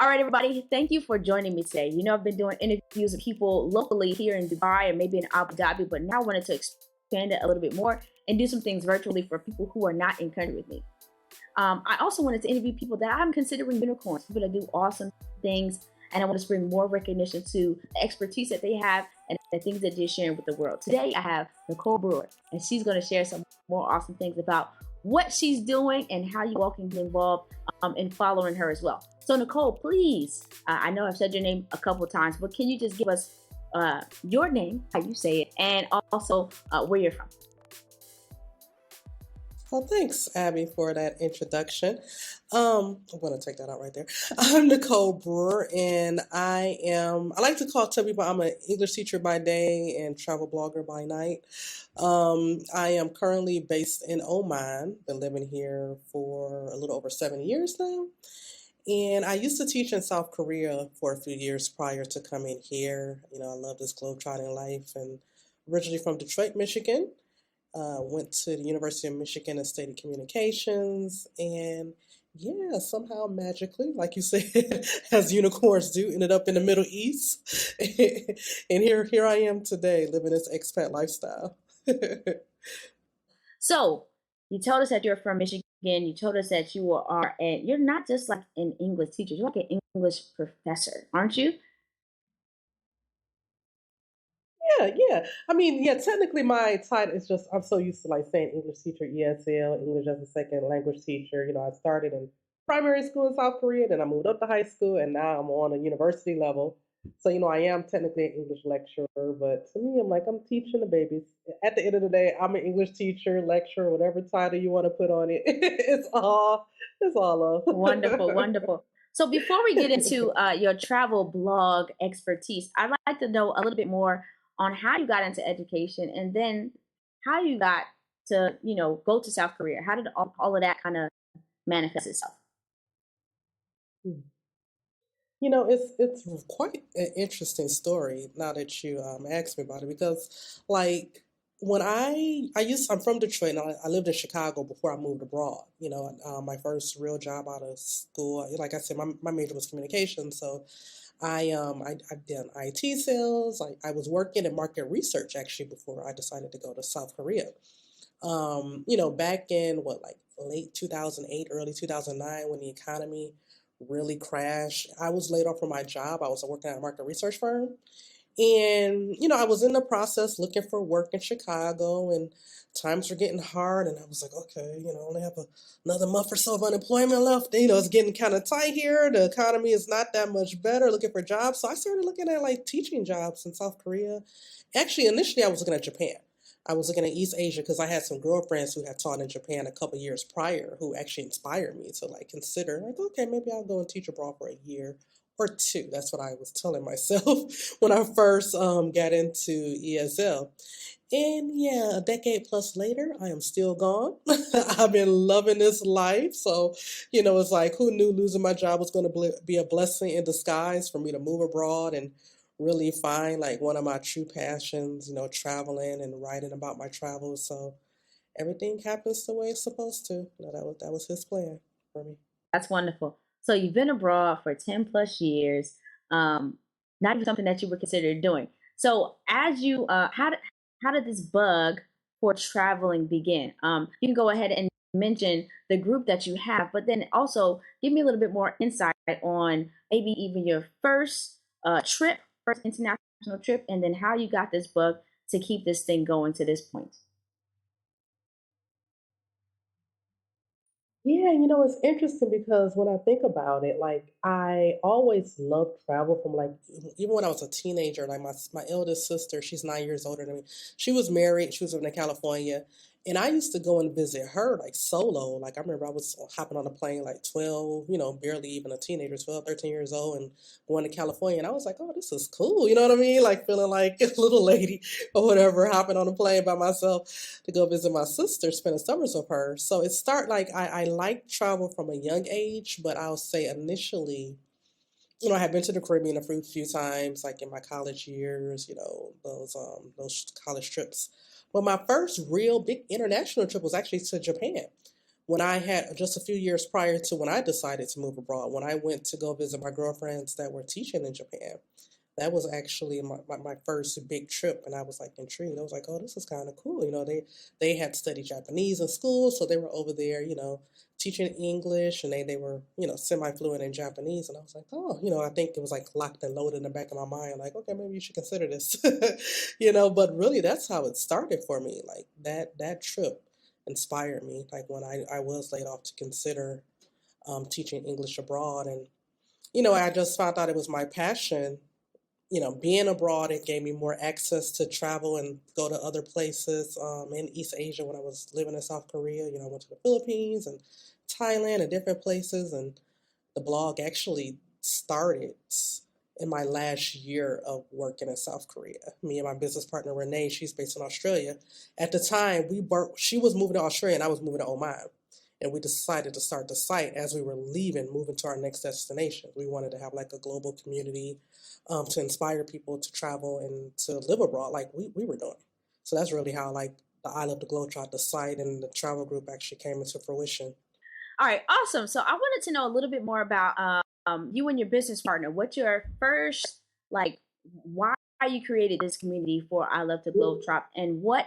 All right, everybody, thank you for joining me today. I've been doing interviews with people locally here in Dubai and maybe in Abu Dhabi, but now I wanted to expand it a little bit more and do some things virtually for people who are not in country with me. I also wanted to interview people that I'm considering unicorns, people that do awesome things, and I want to bring more recognition to the expertise that they have and the things that they're sharing with the world. Today, I have Nicole Brewer, and she's going to share some more awesome things about what she's doing and how you all can get involved in following her as well. So, Nicole, please, I know I've said your name a couple of times, but can you just give us your name, how you say it, and also where you're from? Well, thanks, Abby, for that introduction. I'm going to take that out right there. I'm Nicole Brewer, and I like to tell people I'm an English teacher by day and travel blogger by night. I am currently based in Oman, been living here for a little over 7 years now. And I used to teach in South Korea for a few years prior to coming here. I love this globe trotting life and originally from Detroit, Michigan. Went to the University of Michigan and studied communications, and yeah, somehow magically, like you said, as unicorns do, ended up in the Middle East, and here I am today, living this expat lifestyle. So, you told us that you're from Michigan. You told us that you're not just like an English teacher, you're like an English professor, aren't you? Yeah. I mean, yeah, technically my title is just, I'm so used to like saying English teacher, ESL, English as a second language teacher. I started in primary school in South Korea, then I moved up to high school, and now I'm on a university level. So, I am technically an English lecturer, but to me, I'm teaching the babies. At the end of the day, I'm an English teacher, lecturer, whatever title you want to put on it. It's all Wonderful, love. wonderful. So before we get into your travel blog expertise, I'd like to know a little bit more on how you got into education and then how you got to, go to South Korea. How did all of that kind of manifest itself? It's quite an interesting story now that you asked me about it because like when I'm from Detroit and I lived in Chicago before I moved abroad. My first real job out of school, like I said, my major was communication, so I did IT sales. I was working in market research actually before I decided to go to South Korea. Back in what, like late 2008, early 2009, when the economy really crashed, I was laid off from my job. I was working at a market research firm. And, I was in the process looking for work in Chicago, and times were getting hard. And I was like, okay, I only have another month or so of unemployment left. It's getting kind of tight here. The economy is not that much better, looking for jobs. So I started looking at like teaching jobs in South Korea. Actually, initially, I was looking at Japan. I was looking at East Asia because I had some girlfriends who had taught in Japan a couple years prior who actually inspired me to like consider, like, okay, maybe I'll go and teach abroad for a year or two. That's what I was telling myself when I first got into ESL. And yeah, a decade plus later, I am still gone. I've been loving this life. So, it's like, who knew losing my job was going to be a blessing in disguise for me to move abroad and really find like one of my true passions, traveling and writing about my travels. So everything happens the way it's supposed to. That was his plan for me. That's wonderful. So you've been abroad for 10 plus years, um, not even something that you would consider doing. So as how did this bug for traveling begin? You can go ahead and mention the group that you have, but then also give me a little bit more insight on maybe even your first international trip, and then how you got this bug to keep this thing going to this point. Yeah, it's interesting because when I think about it, like I always loved travel from like even when I was a teenager. Like my eldest sister, she's 9 years older than me. She was married. She was living in California, and I used to go and visit her like solo. Like I remember I was hopping on a plane like 12, barely even a teenager, 12, 13 years old, and going to California. And I was like, oh, this is cool. You know what I mean? Like feeling like a little lady or whatever, hopping on a plane by myself to go visit my sister, spending summers with her. So it start like I like travel from a young age, but I'll say initially, I had been to the Caribbean a few times, like in my college years, those college trips. But my first real big international trip was actually to Japan when I had just a few years prior to when I decided to move abroad, when I went to go visit my girlfriends that were teaching in Japan, that was actually my first big trip, and I was like intrigued. I was like, oh, this is kind of cool. They had studied Japanese in school, so they were over there, teaching English, and they were, semi-fluent in Japanese. And I was like, oh, I think it was like locked and loaded in the back of my mind, like, okay, maybe you should consider this. But really that's how it started for me. Like that trip inspired me, like when I was laid off, to consider teaching English abroad. And I just found out it was my passion. Being abroad, it gave me more access to travel and go to other places in East Asia. When I was living in South Korea, I went to the Philippines and Thailand and different places. And the blog actually started in my last year of working in South Korea. Me and my business partner, Renee, she's based in Australia. At the time, she was moving to Australia and I was moving to Oman. And we decided to start the site as we were leaving, moving to our next destination. We wanted to have like a global community to inspire people to travel and to live abroad like we were doing. So that's really how like the I Love the Globe Trot, the site and the travel group actually came into fruition. All right, awesome. So I wanted to know a little bit more about you and your business partner. What's your first, like, why you created this community for I Love to Globetrot, and what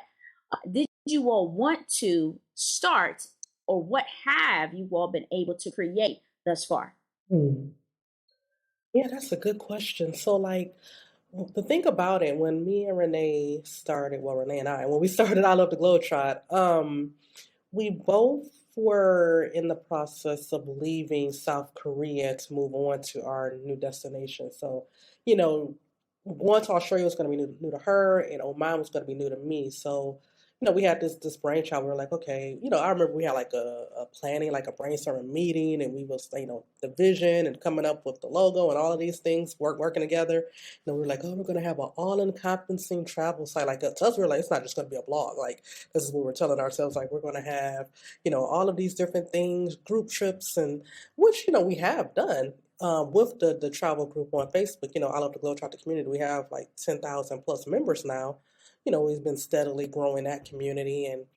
did you all want to start, or what have you all been able to create thus far? Hmm. Yeah, that's a good question. So, like, the thing about it, when me and Renee started, well, Renee and I, when we started I Love the Globetrot, we both were in the process of leaving South Korea to move on to our new destination. So, you know, going to Australia was going to be new to her, and Oman was going to be new to me. So, we had this brainchild. We were like, okay, I remember we had like a planning, like a brainstorming meeting, and we was, the vision and coming up with the logo and all of these things, working together. And we were like, oh, we're going to have an all-encompassing travel site. Like to us, we were like, it's not just going to be a blog. Like this is what we're telling ourselves. Like we're going to have, all of these different things, group trips, and which we have done with the travel group on Facebook. I Love the Globetrotter community. We have like 10,000 plus members now. We've been steadily growing that community, and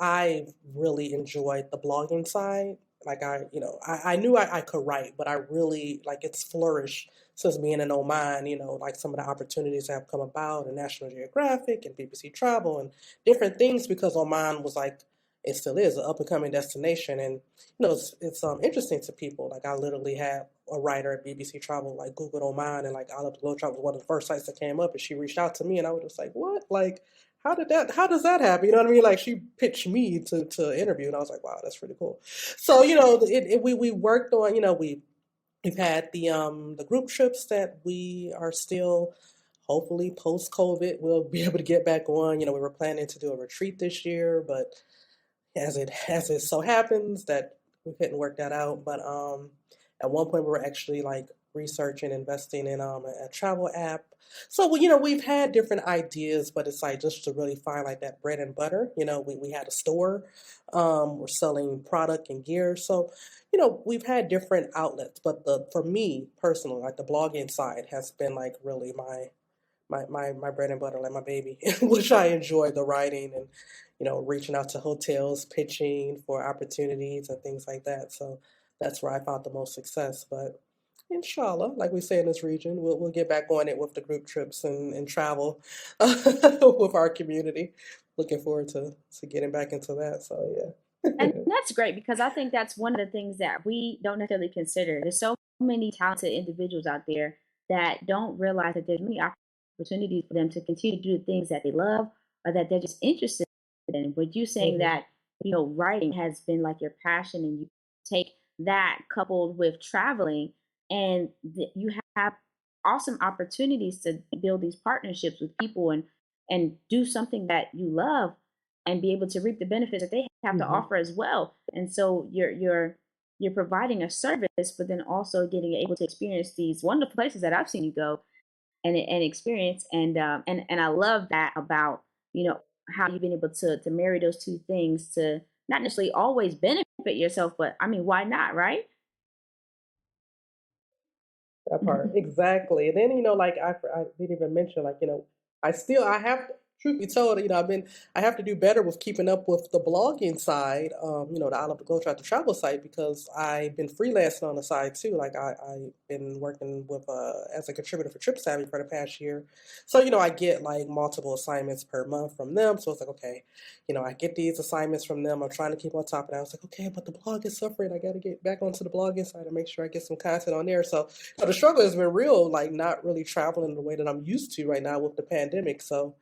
I really enjoyed the blogging side. Like I knew I could write, but I really like it's flourished since being in Oman. Like some of the opportunities that have come about in National Geographic and BBC Travel and different things, because Oman was like, it still is an up and coming destination. And it's interesting to people. Like I literally had a writer at BBC Travel like Googled Oman, and like I Love to Globe Travel was one of the first sites that came up, and she reached out to me, and I was just like, what? Like, how does that happen? You know what I mean? Like she pitched me to interview, and I was like, wow, that's pretty cool. So we worked on, we've had the group trips that we are still, hopefully post COVID we'll be able to get back on. We were planning to do a retreat this year, but as it so happens that we couldn't work that out. But at one point we were actually like researching investing in a travel app. So we've had different ideas, but it's like just to really find like that bread and butter. We had a store, we're selling product and gear. So we've had different outlets, but the for me personally, like the blogging side has been like really my bread and butter, like my baby, which I enjoy the writing and, reaching out to hotels, pitching for opportunities and things like that. So that's where I found the most success. But inshallah, like we say in this region, we'll get back on it with the group trips and travel with our community. Looking forward to getting back into that. So yeah. And that's great, because I think that's one of the things that we don't necessarily consider. There's so many talented individuals out there that don't realize that there's many opportunities for them to continue to do the things that they love, or that they're just interested in. But you saying Mhm. that, writing has been like your passion, and you take that coupled with traveling, and you have awesome opportunities to build these partnerships with people, and do something that you love, and be able to reap the benefits that they have to Mhm. offer as well. And so you're providing a service, but then also getting able to experience these wonderful places that I've seen you go and experience. And I love that about, how you've been able to marry those two things, to not necessarily always benefit yourself, but I mean, why not, right? That part exactly. And then like I didn't even mention, like I have truth be told, I have to do better with keeping up with the blogging side, the I Love to Globe Trotter travel site, because I've been freelancing on the side too. Like I've been working with as a contributor for Tripsavvy for the past year. So, I get like multiple assignments per month from them. So it's like, okay, I get these assignments from them. I'm trying to keep on top of that. I was like, okay, but the blog is suffering. I got to get back onto the blogging side and make sure I get some content on there. So, the struggle has been real, like not really traveling the way that I'm used to right now with the pandemic. So,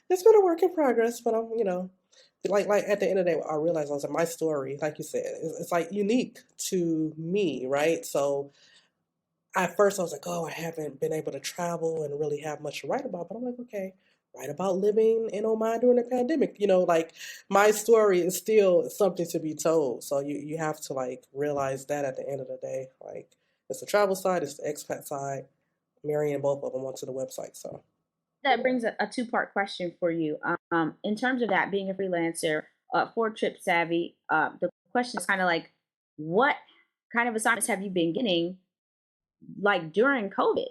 it's been a work in progress, but like at the end of the day, I realized, I was like, my story, like you said, it's like unique to me, right? So at first I was like, oh, I haven't been able to travel and really have much to write about, but I'm like, okay, write about living in Oman during the pandemic. Like my story is still something to be told. So you have to like realize that at the end of the day, like it's the travel side, it's the expat side, marrying both of them onto the website. So. That brings a two-part question for you. In terms of that, being a freelancer for Tripsavvy, the question is kind of like, what kind of assignments have you been getting, like during COVID?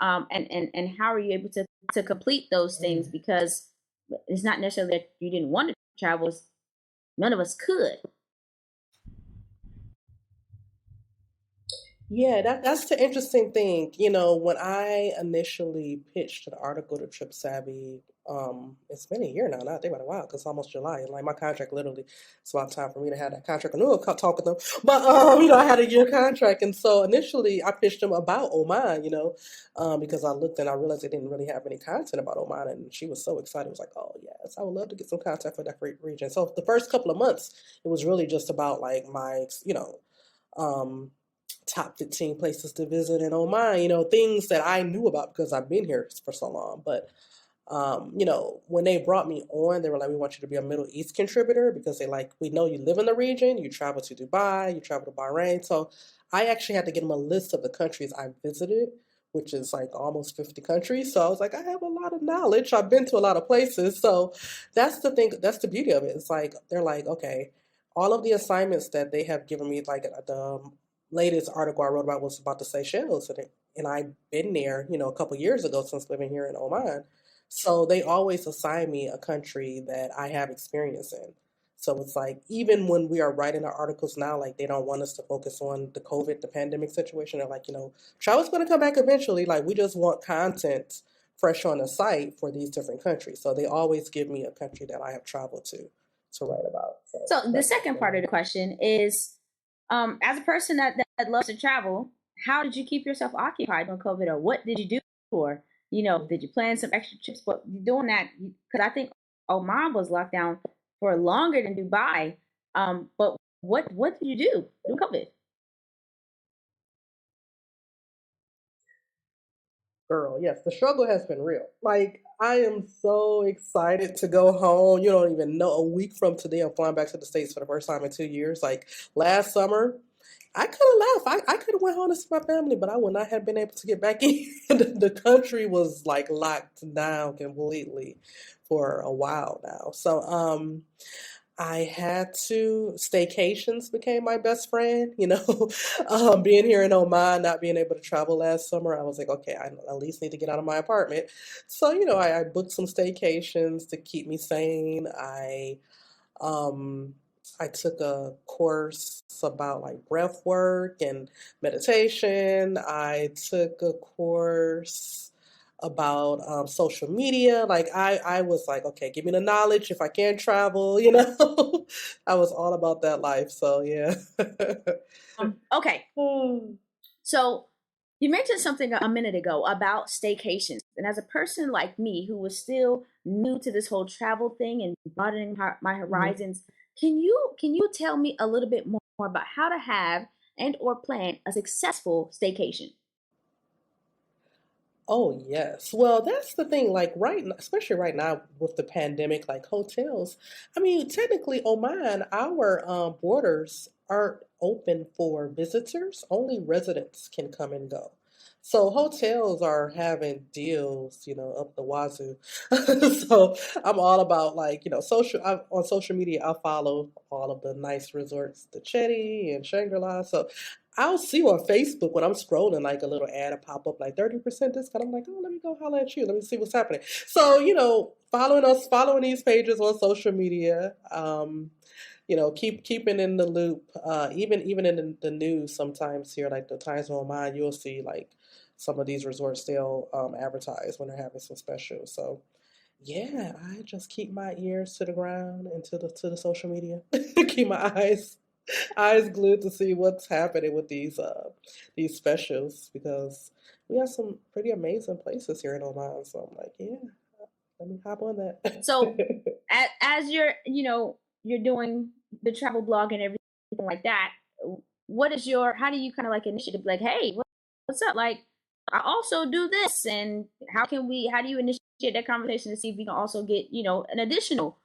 And how are you able to complete those things? Because it's not necessarily that you didn't want to travel; none of us could. Yeah, that's the interesting thing. When I initially pitched an article to Trip Savvy, it's been a year now. Not think about it, a while, because it's almost July, and like my contract literally, it's about time for me to have that contract. I knew I'll talk with them, but I had a year contract, and so initially I pitched them about Oman, because I looked and I realized they didn't really have any content about Oman, and she was so excited. It was like, oh yes, I would love to get some content for that region. So the first couple of months, it was really just about like my, um top 15 places to visit in Oman, things that I knew about because I've been here for so long. But, when they brought me on, they were like, we want you to be a Middle East contributor, because they like, we know you live in the region, you travel to Dubai, you travel to Bahrain. So I actually had to give them a list of the countries I visited, which is like almost 50 countries. So I was like, I have a lot of knowledge. I've been to a lot of places. So that's the thing. That's the beauty of it. It's like, they're like, okay, all of the assignments that they have given me, like the latest article I wrote about was about the Seychelles, and I've been there, a couple years ago since living here in Oman. So they always assign me a country that I have experience in. So it's like, even when we are writing our articles now, like they don't want us to focus on the COVID, the pandemic situation. They're like, travel's going to come back eventually. Like we just want content fresh on the site for these different countries. So they always give me a country that I have traveled to write about. So the second part of the question is, as a person that loves to travel, how did you keep yourself occupied during COVID, or what did you do? Or did you plan some extra trips? But doing that, because I think Oman was locked down for longer than Dubai. But what did you do during COVID? Girl, yes, the struggle has been real. Like, I am so excited to go home. You don't even know, a week from today, I'm flying back to the States for the first time in 2 years. Like, last summer, I could have left. I could have went home to see my family, but I would not have been able to get back in. The country was like locked down completely for a while now. So, I had to, staycations became my best friend, being here in Oman, not being able to travel last summer. I was like, okay, I at least need to get out of my apartment. So, I booked some staycations to keep me sane. Um, I took a course about like breath work and meditation. I took a course about social media. Like I was like, okay, give me the knowledge if I can travel, I was all about that life. So yeah. Okay, so you mentioned something a minute ago about staycations, and as a person like me who was still new to this whole travel thing and broadening my Mhm. horizons, can you tell me a little bit more about how to have and or plan a successful staycation? Oh, yes. Well, that's the thing. Like especially right now with the pandemic, like hotels. I mean, technically, Oman, our borders aren't open for visitors. Only residents can come and go. So hotels are having deals, up the wazoo. So I'm all about like, on social media, I follow all of the nice resorts, the Chetty and Shangri-La. So I'll see on Facebook when I'm scrolling like a little ad will pop up like 30% discount. I'm like, oh, let me go holler at you. Let me see what's happening. So, following these pages on social media, keeping in the loop. Even in the news sometimes here, like the Times Online, you'll see like some of these resorts they'll advertise when they're having some specials. So yeah, I just keep my ears to the ground and to the social media. Keep my eyes glued to see what's happening with these specials because we have some pretty amazing places here in Oman. So I'm like, yeah, let me hop on that. So as you're, you're doing the travel blog and everything like that, what is your, how do you kind of like initiative, like, hey, what's up? Like, I also do this, and how do you initiate that conversation to see if you can also get, an additional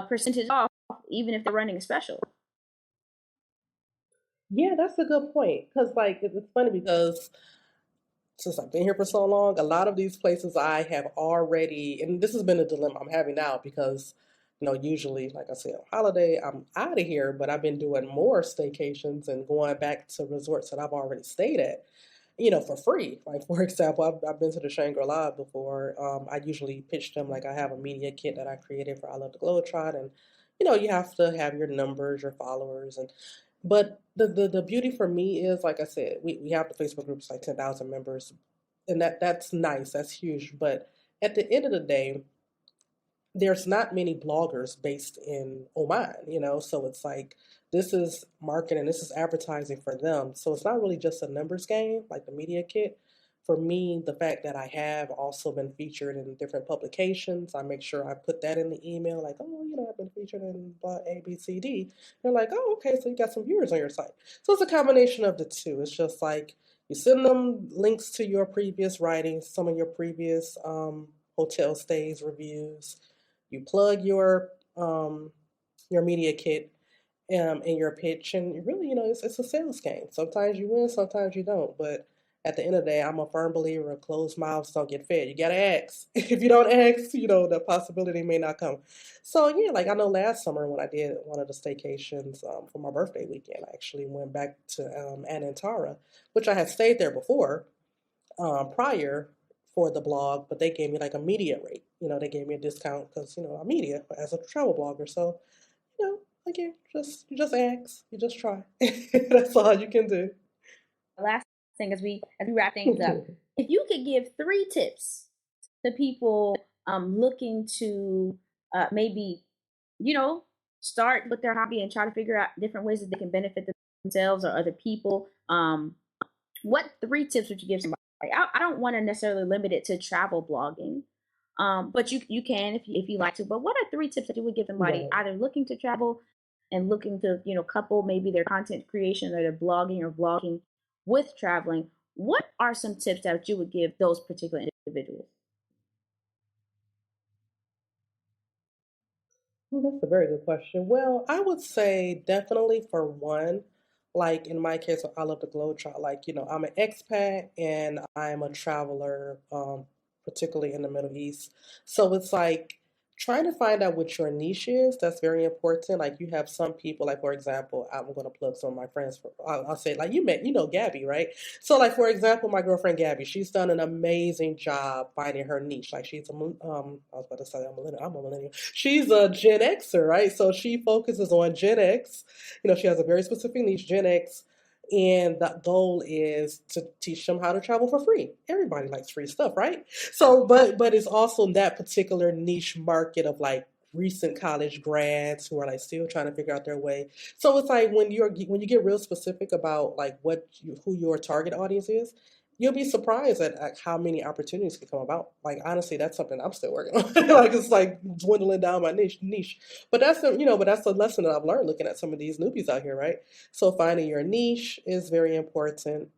percentage off, even if they're running a special? Yeah, that's a good point. Because like it's funny because since I've been here for so long, a lot of these places I have already, and this has been a dilemma I'm having now because, usually, like I said, on holiday, I'm out of here, but I've been doing more staycations and going back to resorts that I've already stayed at, for free. Like, for example, I've been to the Shangri-La before. I usually pitch them like I have a media kit that I created for I Love the Globe Trot, and, you have to have your numbers, your followers, and but the beauty for me is, like I said, we have the Facebook groups like 10,000 members, and that's nice, that's huge. But at the end of the day, there's not many bloggers based in Oman, so it's like this is marketing, this is advertising for them. So it's not really just a numbers game like the media kit. For me, the fact that I have also been featured in different publications, I make sure I put that in the email, like, oh, I've been featured in ABCD. They're like, oh, okay, so you got some viewers on your site. So it's a combination of the two. It's just like you send them links to your previous writings, some of your previous hotel stays, reviews. You plug your media kit in your pitch, and really, it's a sales game. Sometimes you win, sometimes you don't. But at the end of the day, I'm a firm believer of closed mouths don't get fed. You gotta ask. If you don't ask, the possibility may not come. So yeah, like I know last summer when I did one of the staycations for my birthday weekend, I actually went back to Anantara, which I had stayed there before prior for the blog, but they gave me like a media rate. They gave me a discount because I'm media as a travel blogger. So again, you just ask, you just try. That's all you can do. The last thing as we wrap things up, if you could give 3 tips to people looking to maybe, you know, start with their hobby and try to figure out different ways that they can benefit themselves or other people, what 3 tips would you give somebody? I don't want to necessarily limit it to travel blogging, but you can if you like to. But what are 3 tips that you would give somebody Right. either looking to travel and looking to couple maybe their content creation or their blogging or vlogging with traveling? What are some tips that you would give those particular individuals? Well, that's a very good question. Well, I would say definitely for one, like in my case, I love the globetrot. Like, I'm an expat and I'm a traveler, particularly in the Middle East. So it's like trying to find out what your niche is. That's very important. Like you have some people, like for example, I'm going to plug some of my friends. I'll say like you met, Gabby, right? So like for example, my girlfriend Gabby, she's done an amazing job finding her niche. Like she's I was about to say I'm a millennial. I'm a millennial. She's a Gen Xer, right? So she focuses on Gen X. She has a very specific niche, Gen X, and the goal is to teach them how to travel for free. Everybody likes free stuff, right? So, but it's also that particular niche market of like recent college grads who are like still trying to figure out their way. So it's like when you get real specific about like who your target audience is, you'll be surprised at how many opportunities can come about. Like honestly, that's something I'm still working on. Like it's like dwindling down my niche. But that's a lesson that I've learned looking at some of these newbies out here, right? So finding your niche is very important.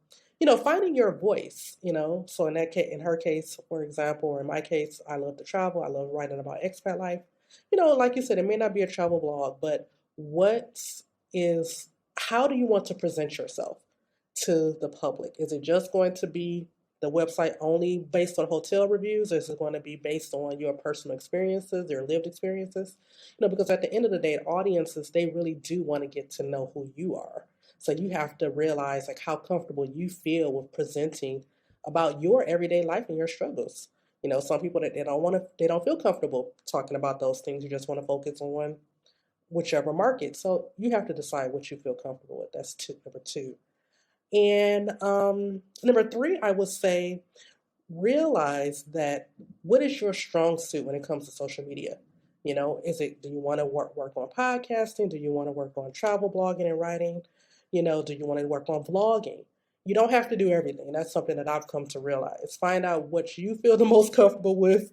Finding your voice. So in that case, in her case, for example, or in my case, I love to travel. I love writing about expat life. Like you said, it may not be a travel blog, but what is how do you want to present yourself to the public? Is it just going to be the website only based on hotel reviews, or is it going to be based on your personal experiences, your lived experiences? Because at the end of the day, audiences, they really do want to get to know who you are. So you have to realize like how comfortable you feel with presenting about your everyday life and your struggles. Some people that they don't feel comfortable talking about those things. You just want to focus on whichever market. So you have to decide what you feel comfortable with. That's number two. And number three, I would say realize that what is your strong suit when it comes to social media? Do you want to work on podcasting? Do you want to work on travel blogging and writing? Do you want to work on vlogging? You don't have to do everything. That's something that I've come to realize. Find out what you feel the most comfortable with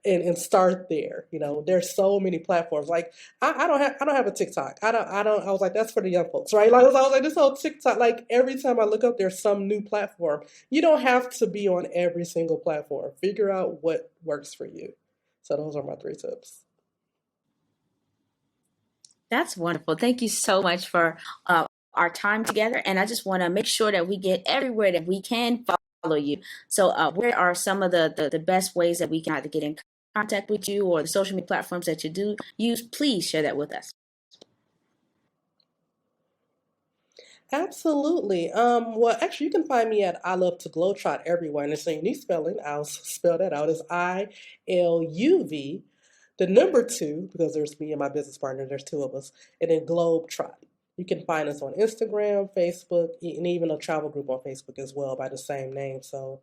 and start there. There's so many platforms. Like I don't have a TikTok. I was like, that's for the young folks, right? Like I was like, this whole TikTok, like every time I look up there's some new platform. You don't have to be on every single platform. Figure out what works for you. So those are my 3 tips. That's wonderful. Thank you so much for our time together. And I just want to make sure that we get everywhere that we can follow you. So where are some of the best ways that we can either get in contact with you or the social media platforms that you do use? Please share that with us. Absolutely. Well, actually, you can find me at I Love to Globetrot everywhere. And it's a unique spelling. I'll spell that out as ILUV, the number 2, because there's me and my business partner. There's 2 of us. And then Globetrot. You can find us on Instagram, Facebook, and even a travel group on Facebook as well by the same name. So,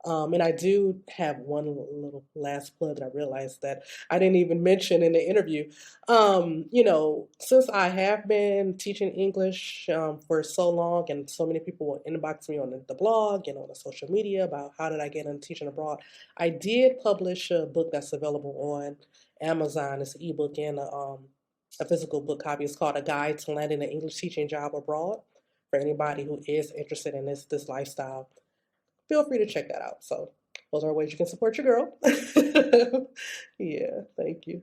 and I do have one little last plug that I realized that I didn't even mention in the interview. Since I have been teaching English for so long, and so many people will inbox me on the blog and on the social media about how did I get into teaching abroad, I did publish a book that's available on Amazon. It's an ebook and a physical book copy. It's called A Guide to Landing an English Teaching Job Abroad. For anybody who is interested in this lifestyle, feel free to check that out. So those are ways you can support your girl. Yeah, thank you.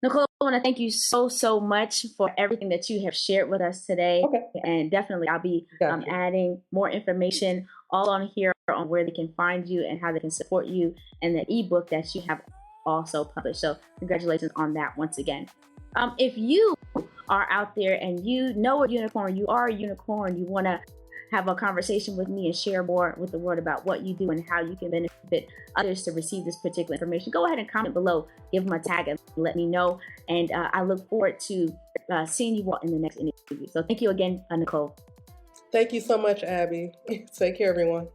Nicole, I want to thank you so much for everything that you have shared with us today. Okay. And definitely I'll be adding more information all on here on where they can find you and how they can support you, and the ebook that you have also published. So congratulations on that once again. If you are out there and you know a unicorn, you are a unicorn, you want to have a conversation with me and share more with the world about what you do and how you can benefit others to receive this particular information, go ahead and comment below, give them a tag and let me know. And I look forward to seeing you all in the next interview. So thank you again, Nicole. Thank you so much, Abby. Take care, everyone.